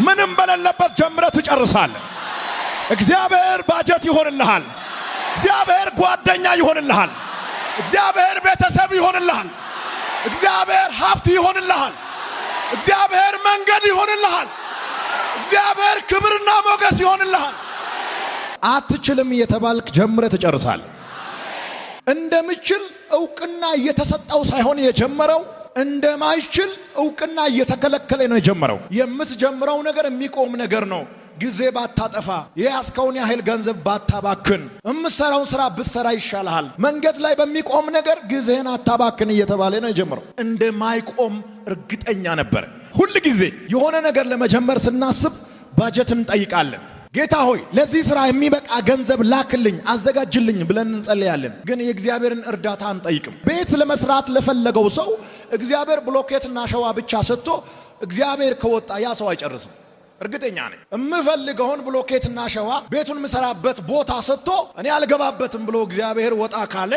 ምንም በሌለበት ጀምረህ ትጨርሳለህ። እግዚአብሔር ባጀት ይሆንልሃል። እግዚአብሔር ጓደኛ ይሆንልሃል። እግዚአብሔር ቤተሰብ ይሆንልሃል። እግዚአብሔር ሀብት ይሆንልሃል። እግዚአብሔር መንገድ ይሆንልሃል። እግዚአብሔር ክብርና ሞገስ ይሆንልሃል። አትችልም እየተባልክ ጀምረህ ትጨርሳለህ። እንደምችል ዕውቅና እየተሰጠው ሳይሆን የጀመረው እንደማይችል ዕውቅና እየተከለከለ ነው የጀመረው። የምትጀምረው ነገር የሚቆም ነገር ነው። ጊዜ ባታጠፋ፣ የያዝከውን ያህል ገንዘብ ባታባክን፣ የምትሰራውን ስራ ብትሰራ ይሻልሃል። መንገድ ላይ በሚቆም ነገር ጊዜህን አታባክን እየተባለ ነው የጀመረው። እንደማይቆም እርግጠኛ ነበር። ሁል ጊዜ የሆነ ነገር ለመጀመር ስናስብ ባጀት እንጠይቃለን። ጌታ ሆይ ለዚህ ስራ የሚበቃ ገንዘብ ላክልኝ፣ አዘጋጅልኝ ብለን እንጸልያለን። ግን የእግዚአብሔርን እርዳታ አንጠይቅም። ቤት ለመስራት ለፈለገው ሰው እግዚአብሔር ብሎኬትና ሸዋ ብቻ ሰጥቶ እግዚአብሔር ከወጣ ያ ሰው አይጨርስም። እርግጠኛ ነኝ። የምፈልገውን ብሎኬትና ሸዋ ቤቱን ምሰራበት ቦታ ሰጥቶ እኔ አልገባበትም ብሎ እግዚአብሔር ወጣ ካለ